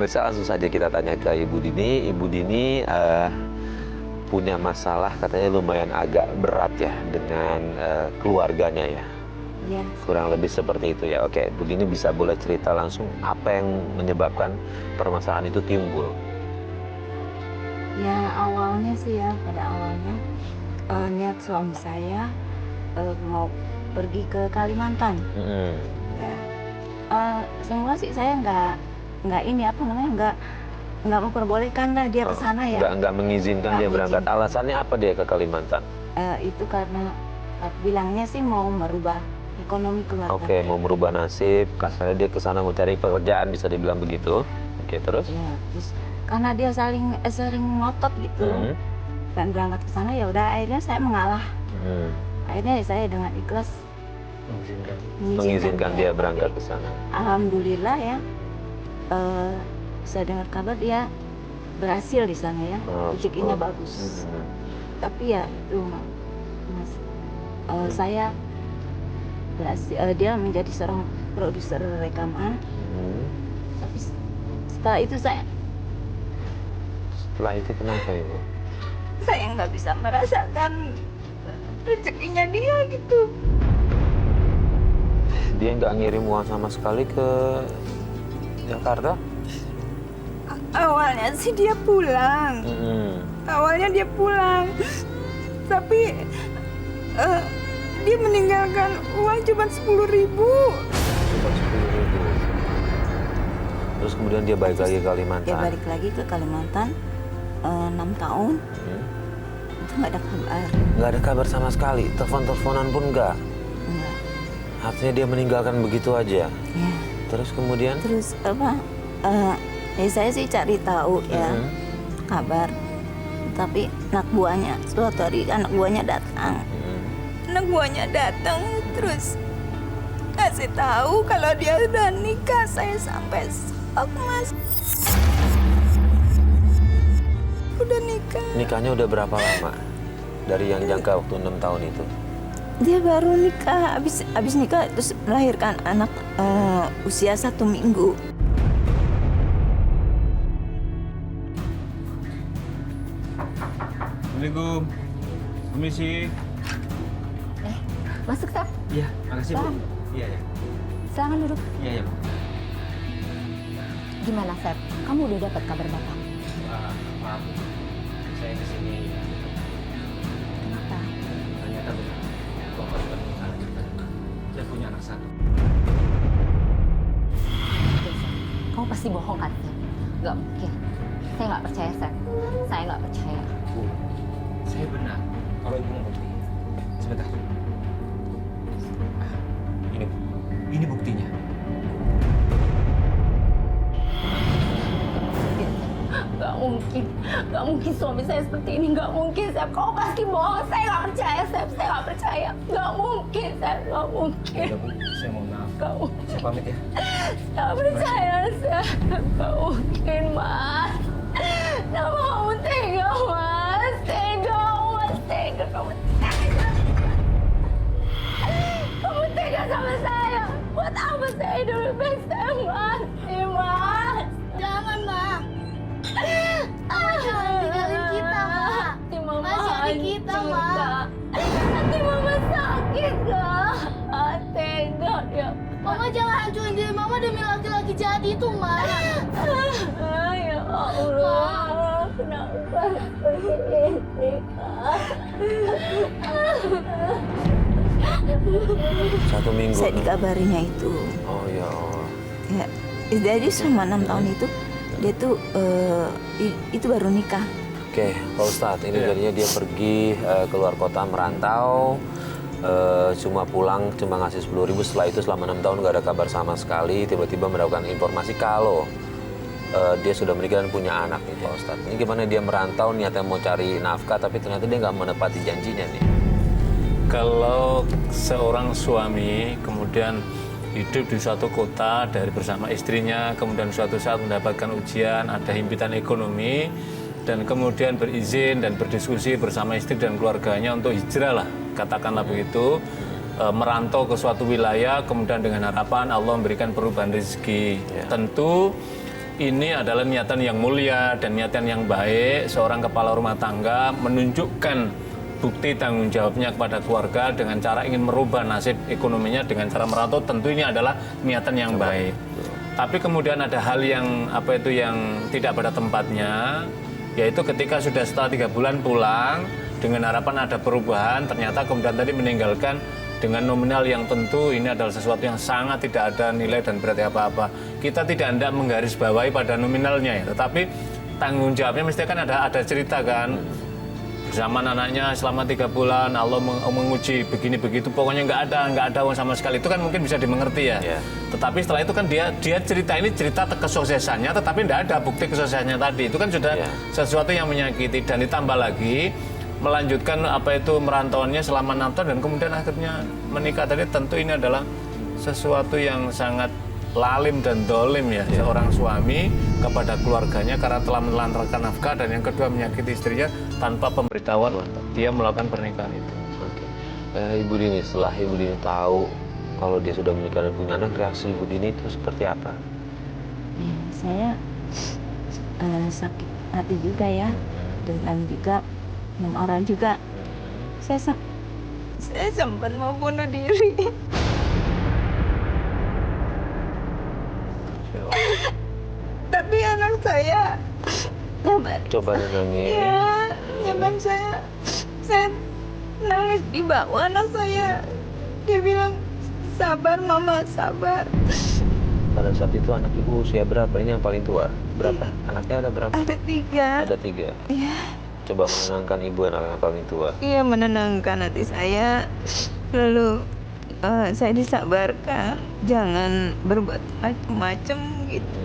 pemirsa, langsung saja kita tanya ke Ibu Dini. Ibu Dini punya masalah katanya lumayan agak berat ya dengan keluarganya ya. Iya. Kurang lebih seperti itu ya. Oke, Bu Dini bisa boleh cerita langsung apa yang menyebabkan permasalahan itu timbul? Ya awalnya sih ya, pada awalnya niat suami saya mau pergi ke Kalimantan. Ya. Semua sih saya nggak ini apa namanya nggak memperbolehkan lah dia ke sana ya. Nggak mengizinkan dia berangkat. Alasannya apa dia ke Kalimantan? Itu karena bilangnya sih mau merubah ekonomi keluarga. Oke, mau merubah nasib. Karena dia ke sana mau cari pekerjaan, bisa dibilang begitu. Oke, terus? Ya, terus karena dia sering ngotot gitu dan berangkat ke sana, ya udah akhirnya saya mengalah. Akhirnya saya dengan ikhlas mengizinkan dia berangkat ke sana. Alhamdulillah ya, saya dengar kabar dia berhasil di sana ya, rezekinya bagus. Tapi ya itu Mas, saya berhasil, dia menjadi seorang produser rekaman. Tapi setelah itu Setelah itu kenapa Ibu? saya nggak bisa merasakan rezekinya dia gitu. Dia nggak ngirim uang sama sekali ke Jakarta? Awalnya sih dia pulang. Awalnya dia pulang. Tapi dia meninggalkan uang cuma 10.000. Cuma 10.000. Terus kemudian dia balik lagi ke Kalimantan. Dia balik lagi ke Kalimantan 6 tahun. Itu nggak ada kabar. Nggak ada kabar sama sekali. Telepon-teleponan pun nggak. Enggak. Artinya dia meninggalkan begitu aja. Ya. Terus kemudian? Terus apa? Saya sih cari tahu ya kabar. Tapi anak buahnya, suatu hari anak buahnya datang. Anak buahnya datang terus ngasih tahu kalau dia udah nikah. Saya sampai shock, Mas. Udah nikah. Nikahnya udah berapa lama? Dari yang jangka waktu 6 tahun itu? Dia baru nikah, habis nikah terus melahirkan anak usia 1 minggu. Assalamualaikum. Permisi. Masuk, Sep. Iya, makasih Bu. Iya, ya. Silakan duduk. Iya, ya, Bu. Gimana, Sep? Kamu udah dapat kabar Bapak? Maaf, Bu. Saya kesini. Kenapa? Ternyata benar. Bapak bukan anak kita. Dia punya anak satu. Oke, Sep. Kamu pasti bohong kan, Sep? Gak mungkin. Saya nggak percaya, Sep. Saya nggak percaya. Bu, saya benar. Kalau Ibu mau bukti. Sebentar. Ini, Bu. Ini buktinya. Gak mungkin suami saya seperti ini. Gak mungkin, Sep. Kamu pasti bohong. Saya nggak percaya, Sep. Saya nggak percaya. Gak mungkin, Sep. Gak mungkin. Udah, Bu. Saya mohon maaf. Gak mungkin. Saya pamit ya. Gak percaya, Sep. Gak mungkin, Mas. Kenapa kamu tega, Mas? Tega, Mas. Tega. Kamu tega. Kamu tega sama saya. Buat apa saya hidup lebih saya mati, Mas? Jangan, Mak. Jangan tinggalin kita, Mak. Masih ada kita, Mak. Hati Mama sakit, Kak. Tega, ya. Mama jangan hancurin diri Mama demi laki-laki jahat itu, Mak. Ya Allah. Kenapa seperti ini, Kak? 1 minggu. Saya dikabarinya itu. Oh ya Allah. Ya, jadi selama 6 tahun itu dia tuh itu baru nikah. Oke, Pak Ustadz, ini jadinya dia pergi keluar kota merantau, cuma pulang, cuma ngasih 10.000. Setelah itu selama 6 tahun nggak ada kabar sama sekali. Tiba-tiba mendapatkan informasi kalau dia sudah menikah dan punya anak nih Pak Ustadz. Ini gimana dia merantau niatnya mau cari nafkah, tapi ternyata dia nggak menepati janjinya nih. Kalau seorang suami kemudian hidup di suatu kota dari bersama istrinya, kemudian suatu saat mendapatkan ujian, ada himpitan ekonomi, dan kemudian berizin dan berdiskusi bersama istri dan keluarganya untuk hijrah lah, katakanlah begitu, merantau ke suatu wilayah, kemudian dengan harapan Allah memberikan perubahan rezeki. Tentu ini adalah niatan yang mulia dan niatan yang baik seorang kepala rumah tangga menunjukkan bukti tanggung jawabnya kepada keluarga dengan cara ingin merubah nasib ekonominya dengan cara merantau, tentu ini adalah niatan yang baik. Tapi kemudian ada hal yang yang tidak pada tempatnya, yaitu ketika sudah setelah 3 bulan pulang dengan harapan ada perubahan, ternyata kemudian tadi meninggalkan dengan nominal yang tentu ini adalah sesuatu yang sangat tidak ada nilai dan berarti apa-apa. Kita tidak hendak menggarisbawahi pada nominalnya ya, tetapi tanggung jawabnya mesti kan ada cerita kan. Bersama anaknya selama 3 bulan Allah menguji begini begitu, pokoknya nggak ada uang sama sekali, itu kan mungkin bisa dimengerti ya. Tetapi setelah itu kan dia cerita ini cerita kesuksesannya, tetapi tidak ada bukti kesuksesannya tadi, itu kan sudah sesuatu yang menyakiti. Dan ditambah lagi melanjutkan merantauannya selama 6 tahun dan kemudian akhirnya menikah tadi, tentu ini adalah sesuatu yang sangat lalim dan dolim ya, seorang suami kepada keluarganya karena telah menelantarkan nafkah, dan yang kedua menyakiti istrinya tanpa pemberitahuan dia melakukan pernikahan itu. Ibu Dini, setelah Ibu Dini tahu kalau dia sudah menikah dan punya anak, reaksi Ibu Dini itu seperti apa? Ya, saya sakit hati juga ya, dan juga orang juga. Saya sempat mau bunuh diri. Tapi anak saya Coba nangis. ya, nyaman saya nangis di bawah anak saya. Dia bilang, sabar mama, sabar. Pada saat itu anak ibu usia berapa? Ini yang paling tua. Berapa? Anaknya ada berapa? Ada 3. Ada 3. Iya. Coba menenangkan ibu anak yang paling tua. Iya, menenangkan hati saya. Lalu saya disabarkan, jangan berbuat macam-macam gitu.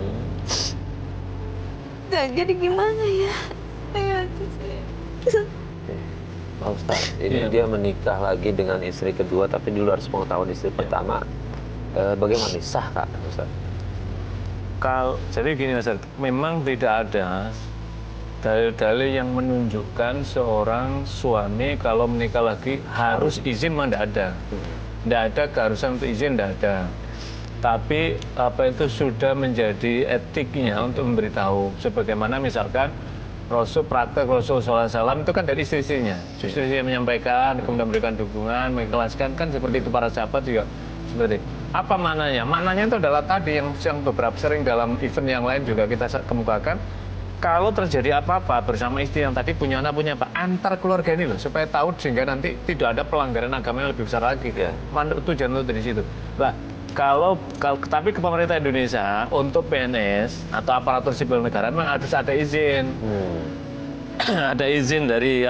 Nah, jadi gimana ya? Saya. Pak Ustadz, ini dia menikah lagi dengan istri kedua, tapi di luar sepengetahuan istri pertama. Bagaimana nih, sah Kak Ustadz? Jadi gini Mas, memang tidak ada dalil-dalil yang menunjukkan seorang suami kalau menikah lagi harus izin, memang tidak ada. Tidak ada keharusan untuk izin, tidak ada. Tapi sudah menjadi etiknya untuk memberitahu. Sebagaimana misalkan praktek Rasul SAW itu kan dari istri-istrinya. Justru dia menyampaikan, kemudian memberikan dukungan, mengikhlaskan, kan seperti itu para sahabat juga. Seperti apa maknanya? Maknanya itu adalah tadi yang beberapa sering dalam event yang lain juga kita kemukakan. Kalau terjadi apa-apa bersama istri yang tadi punya anak, punya apa, antar keluarga ini loh, supaya tahu sehingga nanti tidak ada pelanggaran agama yang lebih besar lagi. Tujuan itu dari situ. Nah, tapi ke pemerintah Indonesia untuk PNS atau aparatur sipil negara memang harus ada izin. Ada izin dari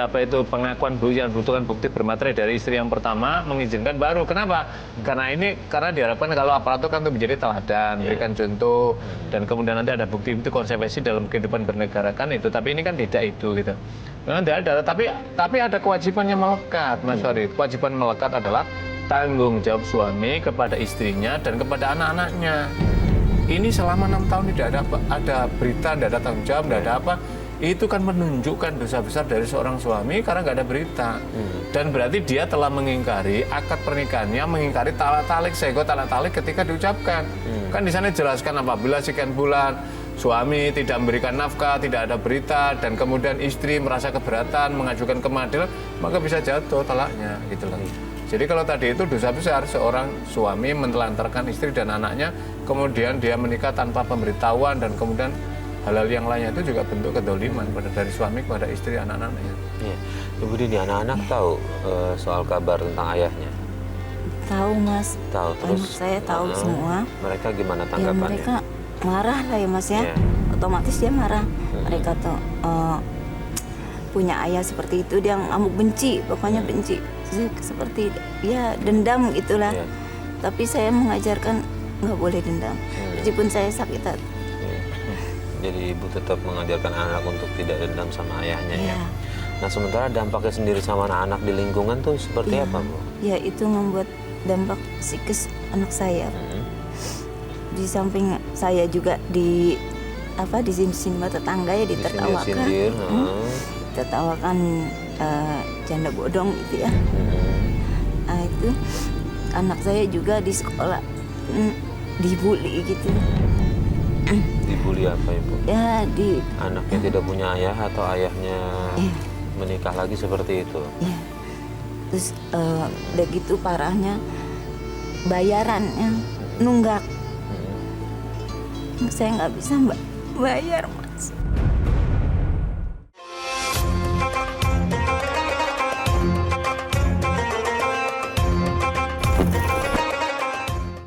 pengakuan yang butuhkan bukti bermaterai dari istri yang pertama, mengizinkan baru. Kenapa? Karena diharapkan kalau aparatur kan untuk menjadi teladan, memberikan contoh, dan kemudian nanti ada bukti itu konsekuensi dalam kehidupan bernegara kan itu. Tapi ini kan tidak itu gitu. Memang tidak ada. Tapi ada kewajiban yang melekat, Mas Farid. Kewajiban melekat adalah tanggung jawab suami kepada istrinya dan kepada anak-anaknya. Ini selama 6 tahun tidak ada berita, tidak ada tanggung jawab, tidak ada apa. Itu kan menunjukkan dosa besar dari seorang suami karena nggak ada berita. Dan berarti dia telah mengingkari akad pernikahannya, mengingkari talak talik ketika diucapkan. Kan di sana jelaskan apabila sekian bulan suami tidak memberikan nafkah, tidak ada berita, dan kemudian istri merasa keberatan, mengajukan ke pengadilan, maka bisa jatuh talaknya gitu loh. Jadi kalau tadi itu dosa besar seorang suami menelantarkan istri dan anaknya, kemudian dia menikah tanpa pemberitahuan, dan kemudian hal-hal yang lainnya itu juga bentuk kedoliman dari suami kepada istri anak-anaknya. Iya. Ibu Dini, anak-anak tahu soal kabar tentang ayahnya? Tahu Mas. Tahu. Terus anak saya tahu semua. Mereka gimana Ya tanggapannya? mereka marah lah ya Mas ya. Otomatis dia marah. Mereka tuh punya ayah seperti itu, dia ngamuk, benci, pokoknya benci. Seperti ya dendam gitulah. Tapi saya mengajarkan nggak boleh dendam. Meskipun saya sakit hati. Jadi ibu tetap mengajarkan anak untuk tidak dendam sama ayahnya ya. Nah, sementara dampaknya sendiri sama anak-anak di lingkungan tuh seperti apa, Bu? Ya, itu membuat dampak psikis anak saya. Di samping saya juga disindir tetangga ya, ditertawakan. Tertawakan janda bodong gitu ya. Nah, itu anak saya juga di sekolah dibully gitu. Dibully apa Ibu? Ya Anaknya tidak punya ayah atau ayahnya menikah lagi seperti itu? ya. Terus udah gitu parahnya bayarannya nunggak. Saya nggak bisa bayar, Mas.